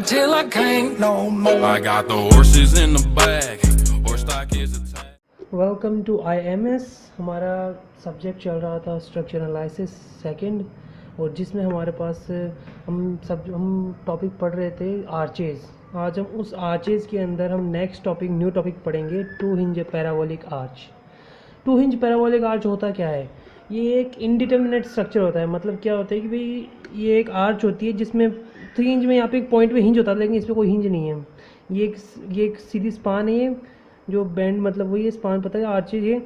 till I can't no more. I got the horses in the back, horse stock is attached. Welcome to IMS। हमारा subject चल रहा था structure analysis second, और जिसमें हमारे पास हम टॉपिक पढ़ रहे थे आर्चेज़। आज हम उस आर्चेज़ के अंदर हम नेक्स्ट न्यू टॉपिक पढ़ेंगे, two hinge parabolic arch. Two hinge parabolic arch होता क्या है? ये एक इनडिटर्मिनेट स्ट्रक्चर होता है। मतलब क्या होता है कि भाई ये एक आर्च होती है जिसमें 3 इंच में यहाँ पे एक पॉइंट पे हिंज होता है, लेकिन इस पर कोई हिंज नहीं है। ये एक सीधी स्पान है, ये जो बैंड मतलब वही स्पान पता है आर्चेज है।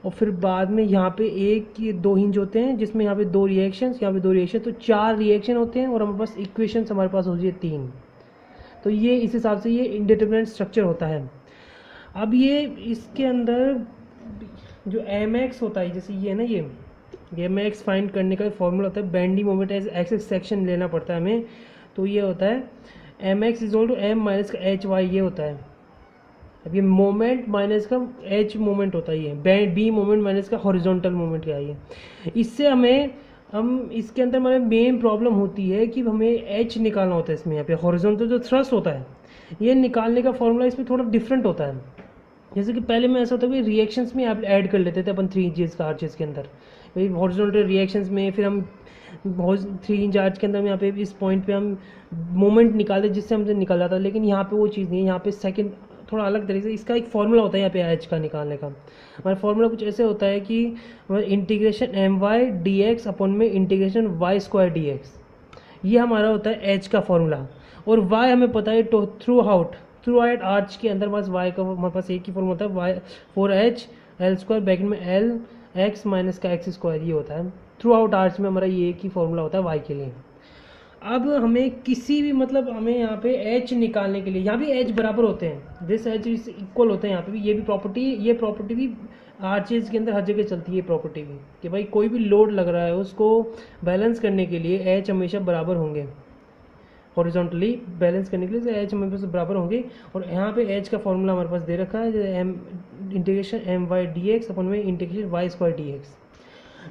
और फिर बाद में यहाँ पे ये 2 हिंज होते हैं जिसमें यहाँ पे 2 रिएक्शंस, यहाँ पे 2 रिएक्शन, तो 4 रिएक्शन होते हैं। और हमारे पास इक्वेशंस हमारे पास होती है 3। तो ये इस हिसाब से ये इंडिटर्मिनेट स्ट्रक्चर होता है। अब ये इसके अंदर जो mx होता है, जैसे ये है ना, ये mx फाइंड करने का फॉर्मूला होता है, bending moment as x section लेना पड़ता है हमें। तो ये होता है mx equal to m minus का hy, ये होता है। अब ये मोमेंट माइनस का h मोमेंट होता है, ये b मोमेंट माइनस का हॉरिजॉन्टल मोमेंट क्या है। इससे हम इसके अंदर हमारे मेन प्रॉब्लम होती है कि हमें h निकालना होता है। इसमें यहाँ पे हॉरिजॉन्टल जो थ्रस्ट होता है, ये निकालने का फॉर्मूला इसमें थोड़ा डिफरेंट होता है। जैसे कि पहले में ऐसा होता है कि रिएक्शंस में आप ऐड कर लेते थे अपन 3 इंचेस का आर्चेस के अंदर, भाई हॉरिजॉन्टल रिएक्शंस में। फिर हम 3 इंच आर्च के अंदर हम यहाँ पे इस पॉइंट पे हम मोमेंट निकालते जिससे हमसे निकल जाता है। लेकिन यहाँ पे वो चीज़ नहीं है। यहाँ पे सेकंड थोड़ा अलग तरीके से इसका एक फॉर्मूला होता है यहाँ पे एच का निकालने का। हमारा फॉर्मूला कुछ ऐसे होता है कि इंटीग्रेशन my dx अपॉन में इंटीग्रेशन y² dx, ये हमारा होता है एच का फॉर्मूला। और y हमें पता है थ्रू आउट आर्च के अंदर बस y का हमारे पास एक ही फॉर्मूला होता है, y 4h l² ब्रैकेट में l x माइनस का x², ये होता है। थ्रू आउट आर्च में हमारा ये एक ही फॉर्मूला होता है y के लिए। अब हमें किसी भी मतलब हमें यहाँ पे h निकालने के लिए, यहाँ भी h बराबर होते हैं, दिस h इज इक्वल होते हैं यहाँ पे भी। ये प्रॉपर्टी भी आर्चेज के अंदर हर जगह चलती है प्रॉपर्टी भी, कि भाई कोई भी लोड लग रहा है उसको बैलेंस करने के लिए h हमेशा बराबर होंगे, हॉरिजॉन्टली बैलेंस करने के लिए h हमारे पास बराबर होंगे। और यहाँ पे h का फॉर्मूला हमारे पास दे रखा है, इंटीग्रेशन my dx अपन में इंटीग्रेशन y² dx।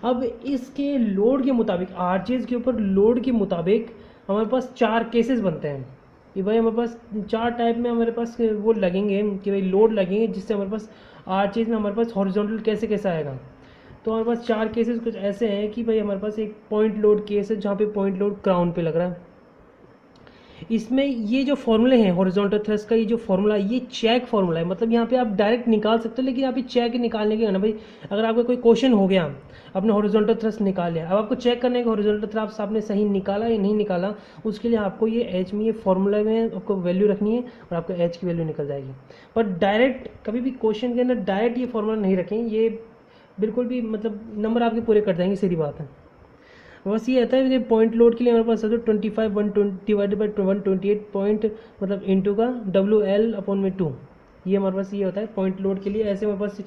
अब इसके लोड के मुताबिक, आर्चेज के ऊपर लोड के मुताबिक हमारे पास 4 केसेस बनते हैं कि भाई हमारे पास 4 टाइप में हमारे पास वो लगेंगे कि भाई लोड लगेंगे, जिससे हमारे पास आर्चेज में हमारे पास हॉरिजॉन्टल कैसे कैसे आएगा। तो हमारे पास 4 केसेस कुछ ऐसे हैं कि भाई हमारे पास एक पॉइंट लोड केस है जहाँ पे पॉइंट लोड क्राउन पे लग रहा है। इसमें ये जो फॉर्मूले हैं हॉरिजॉन्टल थ्रस्ट का, ये जो फॉर्मूला ये चेक फॉर्मूला है। मतलब यहाँ पे आप डायरेक्ट निकाल सकते हो, लेकिन यहाँ पे चेक निकालने के ना भाई, अगर आपका कोई क्वेश्चन हो गया, आपने हॉरिजॉन्टल थ्रस्ट निकाल लिया, अब आपको चेक करने का हॉरिजॉन्टल थ्रस्ट आपने सही निकाला या नहीं निकाला, उसके लिए आपको ये एच में, ये फॉर्मूला में आपको वैल्यू रखनी है और आपको एच की वैल्यू निकल जाएगी। पर डायरेक्ट कभी भी क्वेश्चन के अंदर डायरेक्ट ये फॉर्मूला नहीं रखें, ये बिल्कुल भी मतलब नंबर आपके पूरे कर जाएंगे, सीधी बात है। बस ये आता है पॉइंट लोड के लिए हमारे पास 25 120 डिवाइडेड बाई 128 पॉइंट मतलब इंटू का WL अपॉन में 2, ये हमारे पास ये होता है पॉइंट लोड के लिए। ऐसे हमारे पास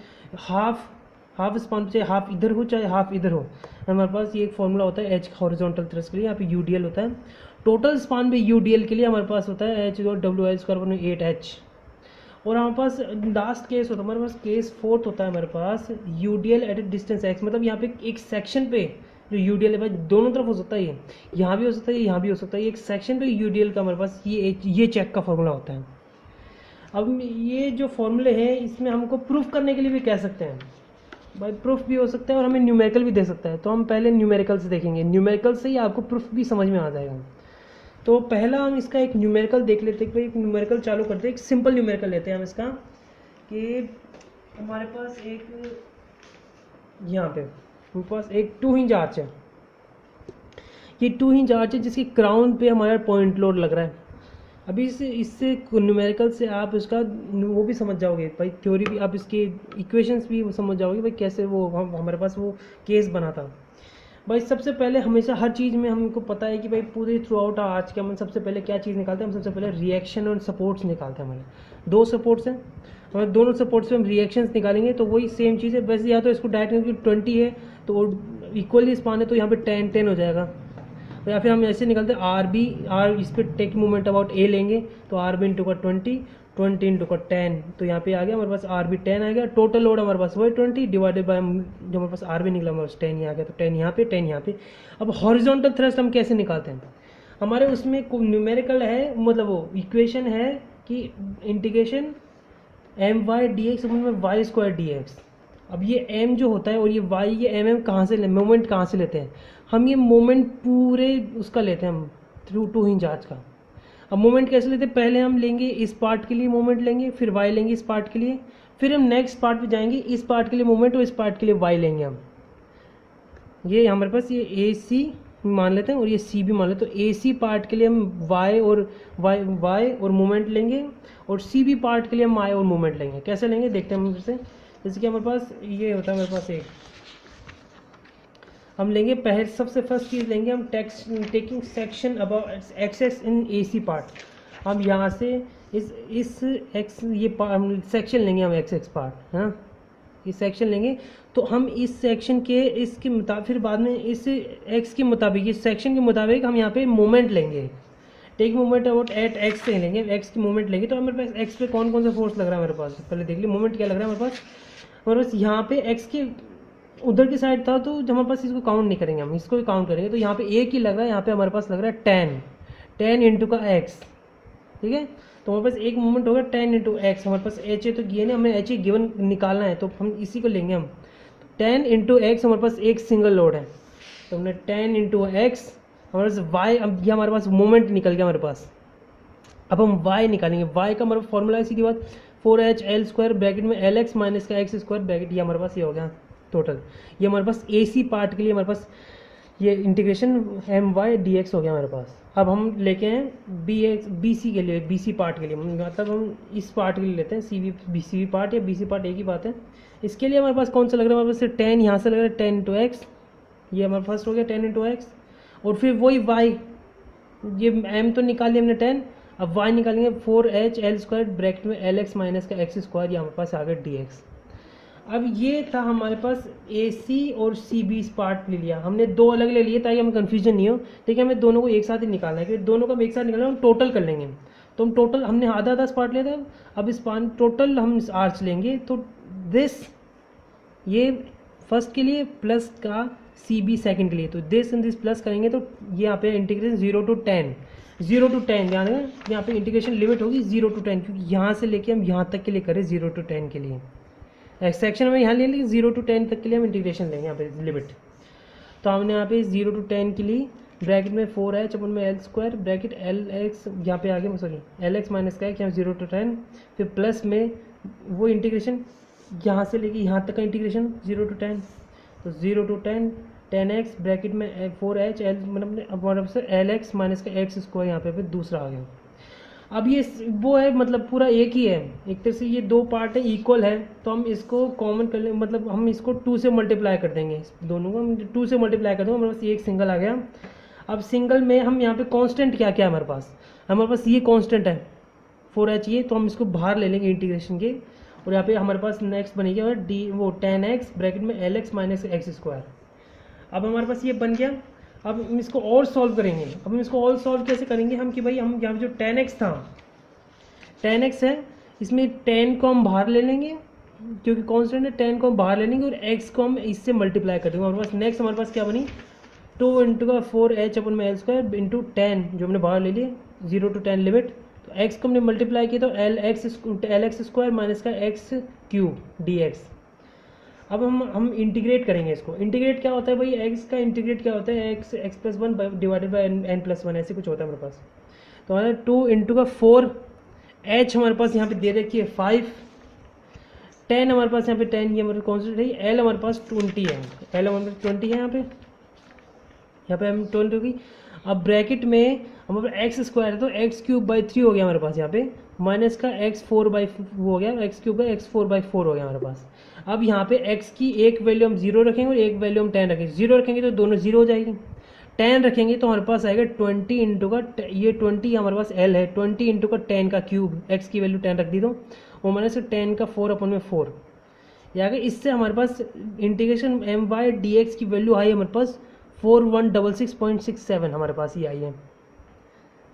हाफ स्पान चाहे हाफ इधर हो चाहे हाफ इधर हो, हमारे पास ये एक फॉर्मूला होता है एच हॉरिजॉन्टल थ्रस्ट के लिए। यहाँ पे UDL होता है। टोटल स्पान पे UDL के लिए हमारे पास होता है H WL² अपॉन में 8h। और हमारे पास लास्ट केस होता है, हमारे पास केस 4 होता है हमारे पास UDL at a distance x। मतलब यहाँ पे एक सेक्शन पे जो UDL है भाई दोनों तरफ हो सकता है, ये यहाँ भी हो सकता है, यहाँ भी हो सकता है। एक सेक्शन पे UDL का हमारे पास ये चेक का फॉर्मूला होता है। अब ये जो फॉर्मूले हैं इसमें हमको प्रूफ करने के लिए भी कह सकते हैं भाई, प्रूफ भी हो सकता है और हमें न्यूमेरिकल भी दे सकता है। तो हम पहले न्यूमेरिकल से देखेंगे, न्यूमेरिकल से ही आपको प्रूफ भी समझ में आ जाएगा। तो पहला हम इसका एक न्यूमेरिकल देख लेते हैं कि भाई एक न्यूमेरिकल चालू करते हैं। एक सिंपल न्यूमेरिकल लेते हैं हम इसका, कि हमारे पास एक यहाँ पे हमारे पास एक 2 इंच आर्च है। ये 2 इंच आर्च है जिसकी क्राउन पे हमारा पॉइंट लोड लग रहा है। अभी इससे न्यूमेरिकल से आप इसका वो भी समझ जाओगे भाई, थ्योरी भी, आप इसके इक्वेशंस भी समझ जाओगे भाई कैसे वो हमारे पास वो केस बना था। भाई सबसे पहले हमेशा हर चीज़ में हमको पता है कि भाई पूरे थ्रू आउट आर्च के हम सबसे पहले क्या चीज़ निकालते हैं, हम सबसे पहले रिएक्शन और सपोर्ट्स निकालते हैं। हमारे 2 सपोर्ट्स हैं, हमारे दोनों सपोर्ट्स में हम रिएक्शंस निकालेंगे। तो वही सेम चीज़ है, वैसे या तो इसको डायरेक्ट 20 है तो इक्वली स्पान है तो यहाँ पे 10 हो जाएगा। या फिर हम ऐसे निकालते हैं आर इस पर टेक मोमेंट अबाउट ए लेंगे तो RB इंटू का 20 इंटू का 10, तो यहाँ पे आ गया हमारे पास RB 10 आ गया। टोटल लोड हमारे पास वही 20 डिवाइडेड बाय जो हमारे पास RB निकला हमारे पास 10 आ गया, तो 10 यहाँ पे 10 यहाँ पे। अब हॉरिजॉन्टल थ्रस्ट हम कैसे निकालते हैं? हमारे उसमें न्यूमेरिकल है, मतलब वो इक्वेशन है कि integration M y d x में वाई स्क्वायर डी एक्स। अब ये एम जो होता है और ये वाई, ये एम एम कहाँ से मोमेंट कहाँ से लेते हैं हम? ये मोमेंट पूरे उसका लेते हैं हम, थ्रू टू हिंज आर्च का। अब मोमेंट कैसे लेते हैं? पहले हम लेंगे इस पार्ट के लिए मोमेंट लेंगे, फिर वाई लेंगे इस पार्ट के लिए, फिर हम नेक्स्ट पार्ट पे जाएंगे, इस पार्ट के लिए मोमेंट और इस पार्ट के लिए वाई लेंगे हम। ये हमारे पास ये ए सी मान लेते हैं और ये सी भी मान लेते हैं। तो ए सी पार्ट के लिए हम वाई और मोमेंट लेंगे, और सी बी पार्ट के लिए हम आई और मोमेंट लेंगे। कैसे लेंगे देखते हैं हम फिर से। जैसे कि हमारे पास ये होता है, हमारे पास एक हम लेंगे, पहले सबसे फर्स्ट चीज़ लेंगे हम taking section about axis in A C part. हम यहाँ से इस एक्स ये सेक्शन लेंगे हम, एक्स पार्ट है ना, ये सेक्शन लेंगे। तो हम इस सेक्शन के इसके मुताबिक फिर बाद में इस एक्स के मुताबिक, इस सेक्शन के मुताबिक हम यहाँ पे मोमेंट लेंगे। Take moment about at x से लेंगे, एक्स की मोमेंट लेंगे। तो हमारे पास एक्स पे कौन कौन सा फोर्स लग रहा है हमारे पास, पहले देख लीजिए मोमेंट क्या लग रहा है हमारे पास। हमारे पास यहाँ पे एक्स के उधर की साइड था, तो जब हमारे पास इसको काउंट नहीं करेंगे, हम इसको भी काउंट करेंगे। तो यहाँ पे एक ही लग रहा है, यहाँ पे हमारे पास लग रहा है 10 इंटू का एक्स, ठीक है। तो हमारे पास एक मोमेंट होगा 10 इंटू एक्स। हमारे पास एच है तो गिवन है, हमें एच ए गिवन निकालना है, तो हम इसी को लेंगे हम। 10 इंटू एक्स हमारे पास एक सिंगल लोड है, तो हमने 10 इंटू एक्स, हमारे पास वाई, अब ये हमारे पास मोमेंट निकल गया हमारे पास। अब हम वाई निकालेंगे, वाई का हमारा फॉर्मूला है सीधी बात 4HL² ब्रैकेट में LX माइनस का एक्स स्क्वायर ब्रैकेट, ये हमारे पास ये हो गया टोटल। ये हमारे पास AC पार्ट के लिए हमारे पास ये इंटीग्रेशन MY DX हो गया हमारे पास। अब हम लेके हैं BC के लिए, BC पार्ट के लिए, मतलब हम इस पार्ट के लिए लेते हैं CB पार्ट या BC पार्ट, एक ही बात है। इसके लिए हमारे पास कौन सा लग रहा है हमारे पास 10, यहाँ से लग रहा है 10 इंटू एक्स, ये हमारे फर्स्ट हो गया 10 इंटू एक्स। और फिर वही वाई, ये m तो निकाल लिया हमने 10, अब y निकालेंगे 4HL² ब्रैकेट में LX माइनस का एक्स स्क्वायर, ये हमारे पास आ गया dx। अब ये था हमारे पास AC और CB पार्ट ले लिया हमने, दो अलग ले लिए ताकि हमें कन्फ्यूजन नहीं हो। ठीक है, हमें दोनों को एक साथ ही निकालना है, क्योंकि दोनों को हम एक साथ निकालना है, हम टोटल कर लेंगे। तो हम टोटल, हमने आधा आधा पार्ट लिया था, अब इस टोटल हम आर्च लेंगे। तो दिस, ये फर्स्ट के लिए प्लस का CB सेकंड के लिए, तो दिस एंड दिस प्लस करेंगे, तो ये यहाँ पे इंटीग्रेशन 0 to 10 ध्यान दें, यहाँ पे इंटीग्रेशन लिमिट होगी 0 to 10, क्योंकि यहाँ से लेके हम यहाँ तक के लिए करें 0 to 10 के लिए। सेक्शन में यहाँ ले लेंगे 0 to 10 तक के लिए हम इंटीग्रेशन लेंगे यहाँ पे लिमिट। तो हमने यहाँ पे 0 to 10 के लिए ब्रैकेट में 4H अपन में L² ब्रैकेट LX, यहाँ पे आगे सॉरी LX माइनस का है, यहाँ 0 to 10, फिर प्लस में वो इंटीग्रेशन यहाँ से लेके यहाँ तक का इंटीग्रेशन 0 to 10, तो 0 to 10x ब्रैकेट में 4H L, मतलब से LX माइनस का एक्स स्क्वायर, यहाँ पे दूसरा आ गया। अब ये वो है, मतलब पूरा एक ही है, एक तरह से ये दो पार्ट है, इक्वल है, तो हम इसको कॉमन कर लें, मतलब हम इसको 2 से मल्टीप्लाई कर देंगे, दोनों को हम 2 से मल्टीप्लाई कर देंगे, हमारे पास एक सिंगल आ गया। अब सिंगल में हम यहाँ पे कांस्टेंट क्या क्या है हमारे पास ये कांस्टेंट है 4H, ये तो हम इसको बाहर ले लेंगे इंटीग्रेशन के, और यहाँ पे हमारे पास नेक्स्ट बनेगा वो 10x ब्रैकेट में LX माइनस एक्स स्क्वायर। अब हमारे पास ये बन गया। अब हम इसको और सॉल्व करेंगे। अब हम इसको और सॉल्व कैसे करेंगे हम, कि भाई हम यहाँ पे जो 10x था, 10x है, इसमें 10 को हम बाहर ले लेंगे, क्योंकि कांस्टेंट है, 10 को हम बाहर ले लेंगे और x को हम इससे मल्टीप्लाई कर देंगे। हमारे पास नेक्स्ट हमारे पास क्या बनी 2 इंटू का 4H अपन में L² इंटू 10 जो हमने बाहर ले लिए 0 to 10 लिमिट, तो x को हमने मल्टीप्लाई किया तो LX² माइनस का x³ dx। अब हम इंटीग्रेट करेंगे इसको। इंटीग्रेट क्या होता है भाई, x का इंटीग्रेट क्या होता है, x plus 1 divided by n plus 1, ऐसे कुछ होता है हमारे पास। तो हमारे 2 इंटू का 4H हमारे पास यहाँ पे दे रखी है 5, 10 हमारे पास यहाँ पे 10, ये हमारे कॉन्स्टेंट है, L हमारे पास 20 है, L हमारे पास 20 है, यहाँ पे हम 20 होगी। अब ब्रैकेट में हमारे पास एक्स स्क्वायर है, तो x³/3 हो गया हमारे पास, यहाँ पे माइनस का x4/4 हो गया, x³ x4/4 हो गया हमारे पास। अब यहाँ पे x की एक वैल्यू हम 0 रखेंगे और एक वैल्यू हम 10 रखेंगे। 0 रखेंगे तो दोनों 0 हो जाएगी, 10 रखेंगे तो हमारे पास आएगा 20 इंटू का, ये 20 हमारे पास L है, 20 इंटू का 10 का क्यूब, x की वैल्यू 10 रख दी, तो वो माइनस से 10 का 4 अपन में 4 यहाँ पे। इससे हमारे पास इंटीग्रेशन MY DX की वैल्यू आई हमारे पास 4166.67 हमारे पास ये आई है।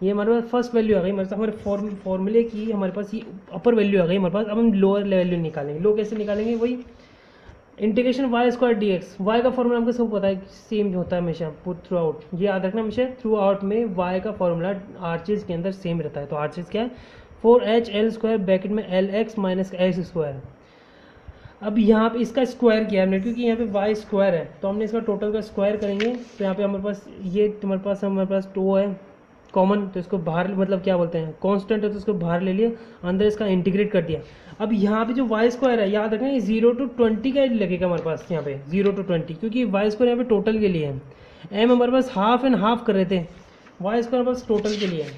ये हमारे पास फर्स्ट वैल्यू आ गई हमारे पास, हमारे फॉर्मूले की हमारे पास ये अपर वैल्यू आ गई हमारे पास। अब हम लोअर वैल्यू निकालेंगे। लो कैसे निकालेंगे, वही integration y square d x, y का फॉर्मूला हमको सब पता है सेम होता है हमेशा थ्रू आउट, ये याद रखना हमेशा थ्रू आउट में वाई का फॉर्मूला आर्चेज के अंदर सेम रहता है। तो आर्चेज क्या है 4HL² ब्रैकेट में LX माइनस एक्स स्क्वायर। अब यहाँ पे इसका स्क्वायर किया हमने क्योंकि यहाँ पे वाई स्क्वायर है, तो हमने इसका टोटल का स्क्वायर करेंगे। तो यहाँ पे हमारे पास ये हमारे पास 2 है कॉमन, तो इसको बाहर मतलब क्या बोलते हैं कांस्टेंट है, तो इसको बाहर ले लिया, अंदर इसका इंटीग्रेट कर दिया। अब यहाँ पे जो वाई स्क्वायर है याद रखना ये 0 to 20 का लगेगा हमारे पास यहाँ पे 0 to 20, क्योंकि वाई स्क्वायर यहाँ पे टोटल के लिए है। एम हमारे पास हाफ एंड हाफ कर रहे थे, वाई स्क्वायर हमारे पास टोटल के लिए है।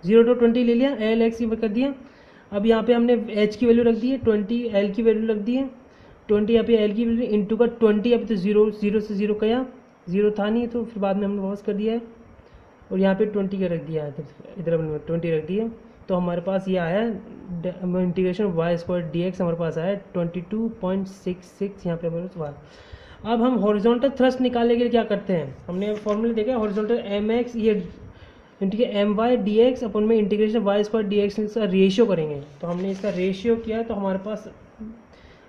0 to 20 ले लिया, एल एक्स कर दिया। अब यहाँ पे हमने एच की वैल्यू रख दी है 20, एल की वैल्यू रख दी है 20, यहाँ पे एल की वैल्यू इंटू का 20, यहाँ पे तो 0 से 0 गया, 0 था नहीं तो फिर बाद में हमने वापस कर दिया है और यहाँ पे 20 का रख दिया है, तो इधर हमने 20 रख दिया। तो हमारे पास ये आया integration y square d x हमारे पास आया 22.66 यहाँ पे हमारे पास। अब हम हॉरिजॉन्टल थ्रस्ट निकालने के लिए क्या करते हैं, हमने फॉर्मूला देखा है हॉरिजॉन्टल एम एक्स ये एम वाई डी एक्स अपन में integration y square d x इसका रेशियो करेंगे। तो हमने इसका रेशियो किया तो हमारे पास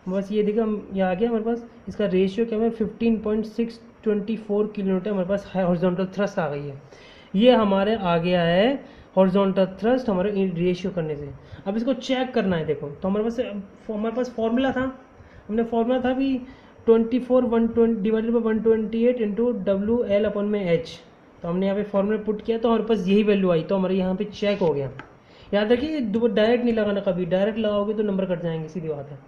बस ये देखा ये आ गया हमारे पास, इसका रेशियो क्या है 15.624 किलोमीटर हमारे पास हॉरिजॉन्टल थ्रस्ट आ गई है। ये हमारे आ गया है हॉरिजॉन्टल थ्रस्ट हमारे रेशियो करने से। अब इसको चेक करना है, देखो तो हमारे पास फॉर्मूला था, हमने फॉर्मूला था भी 24 डिवाइडेड बाई 128 इंटू WL अपन में H। तो हमने यहाँ पे फॉर्मूला पुट किया तो हमारे पास यही वैल्यू आई, तो हमारे यहाँ पे चेक हो गया। याद रखिए डायरेक्ट नहीं लगाना, कभी डायरेक्ट लगाओगे तो नंबर कट जाएंगे, सीधी बात है।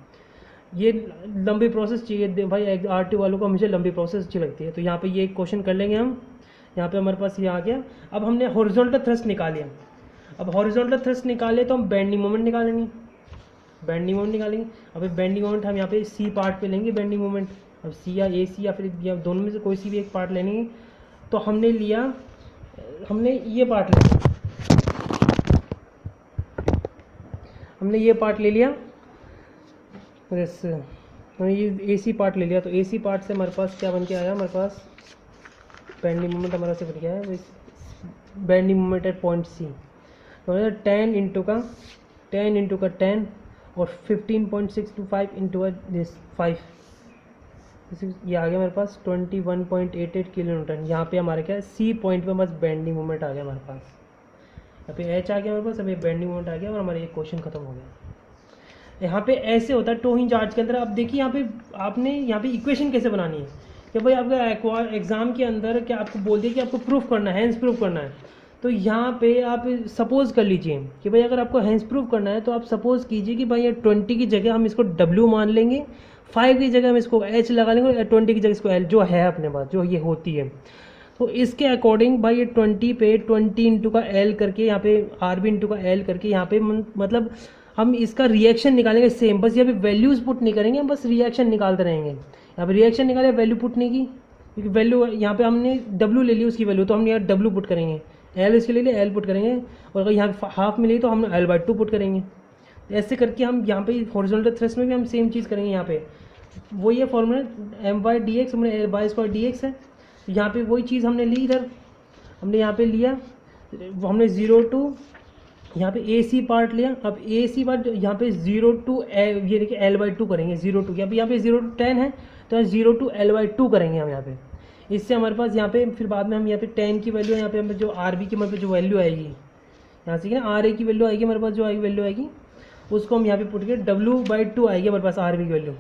ये लंबी प्रोसेस चाहिए भाई, RT वालों को हमेशा लंबी प्रोसेस अच्छी लगती है। तो यहाँ पे ये क्वेश्चन कर लेंगे हम, यहाँ पे हमारे पास ये आ गया। अब हमने हॉरिजॉन्टल थ्रस्ट निकालिए, अब हॉरिजॉन्टल थ्रस्ट निकाले तो हम बेंडिंग मोमेंट निकालेंगे, बेंडिंग मोमेंट निकालेंगे। अब बेंडिंग मोमेंट हम यहाँ पे सी पार्ट पे लेंगे बेंडिंग मोमेंट, अब सी या AC या फिर या दोनों में से कोई सी भी एक पार्ट लेंगे। तो हमने लिया, हमने ये पार्ट लिया, हमने ये पार्ट ले लिया, हमने ये AC पार्ट ले लिया। तो AC पार्ट से हमारे पास क्या बन के आया, हमारे पास बेंडिंग मोमेंट हमारा से बन गया है bending moment at point C। तो 10 इंटू का 10 और 15.625 इंटू दिस 5, ये आ गया हमारे पास 21.88 किलो न्यूटन। यहाँ पे हमारे क्या है C पॉइंट पे बस बेंडिंग मोमेंट आ गया हमारे पास, यहाँ पे H आ गया हमारे पास, अब ये बेंडिंग मोमेंट आ गया और हमारा ये क्वेश्चन खत्म हो गया। यहाँ पे ऐसे होता है टो हिंज आर्च के अंदर। अब देखिए यहाँ पे आपने यहाँ पे इक्वेशन कैसे बनानी है कि भाई आपका एग्जाम के अंदर क्या आपको बोल दिया कि आपको प्रूफ करना है, हैंड्स प्रूफ करना है। तो यहाँ पे आप सपोज कर लीजिए कि भाई अगर आपको हैंड्स प्रूफ करना है तो आप सपोज कीजिए कि भाई ये 20 की जगह हम इसको W मान लेंगे, 5 की जगह हम इसको H लगा लेंगे और 20 की जगह इसको L जो है अपने पास जो ये होती है। तो इसके अकॉर्डिंग भाई ये 20 पे 20 इंटू का L करके यहाँ पे RB इंटू का L करके यहाँ पे मतलब हम इसका रिएक्शन निकालेंगे सेम, बस यहाँ पे वैल्यूज पुट नहीं करेंगे, हम बस रिएक्शन निकालते रहेंगे। यहाँ पे रिएक्शन निकाले वैल्यू पुट नहीं की, क्योंकि वैल्यू यहाँ पे हमने W ले ली उसकी वैल्यू, तो हम यहाँ W पुट करेंगे, L इसके ले लिए L पुट करेंगे, और अगर यहाँ हाफ में ली तो हम L/2 पुट करेंगे। ऐसे करके हम यहाँ पे हॉरिजॉन्टल थ्रस्ट में भी हम सेम चीज़ करेंगे। यहाँ पे वही है फॉर्मूला MY/DX हमने y²dx है, यहाँ पे वही चीज़ हमने ली, इधर हमने यहाँ पे लिया, हमने 0 to यहाँ पे AC पार्ट लिया। अब AC पार्ट यहाँ पे 0 to ये देखिए L/2 करेंगे, 0 to यहाँ पे 0 to 10 है तो 0 to L/2 करेंगे हम यहाँ पे। इससे हमारे पास यहाँ पे फिर बाद में हम यहाँ पे 10 की वैल्यू, यहाँ पे हमें जो RB की हमारे पे जो वैल्यू आएगी यहाँ से ना RA की वैल्यू आएगी हमारे पास, जो आएगी वैल्यू आएगी उसको हम यहाँ पे पुट के W/2 आएगी हमारे पास RB की वैल्यू,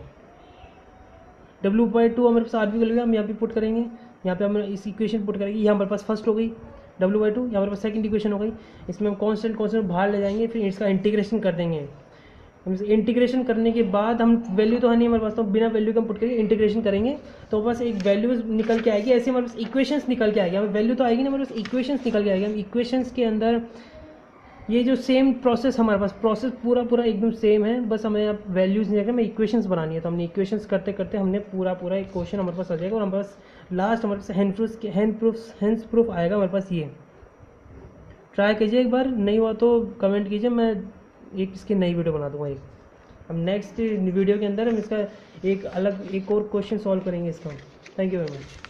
W/2 हमारे पास RB की वैल्यू हम यहाँ पे पुट करेंगे। यहाँ पे हम इस इक्वेशन पुट करेंगे, ये हमारे पास फर्स्ट हो गई W/2, यहाँ हमारे पास सेकंड इक्वेशन हो गई। इसमें हम कांस्टेंट बाहर ले जाएंगे, फिर इसका इंटीग्रेशन कर देंगे। हम इंटीग्रेशन करने के बाद हम वैल्यू तो है नहीं हमारे पास, तो बिना वैल्यू के हम पुट करके इंटीग्रेशन करेंगे तो बस एक वैल्यू निकल के आएगी। ऐसे हमारे पास इक्वेशंस निकल के आएगी, हमें वैल्यू तो आएगी ना, हमारे पास इक्वेशंस निकल के आएगी। हम इक्वेशंस के अंदर ये जो सेम प्रोसेस हमारे पास प्रोसेस पूरा एकदम सेम है, बस हमें अब वैल्यूज नहीं, हमें इक्वेशंस बनानी है। तो हमने इक्वेशंस करते करते हमने पूरा एक क्वेश्चन हमारे पास आ जाएगा और हमारे पास लास्ट हमारे पास हैंड्स प्रूफ आएगा हमारे पास। ये ट्राई कीजिए एक बार, नहीं हुआ तो कमेंट कीजिए, मैं एक इसकी नई वीडियो बना दूंगा। एक हम नेक्स्ट वीडियो के अंदर हम इसका एक और क्वेश्चन सॉल्व करेंगे इसका। Thank you very much.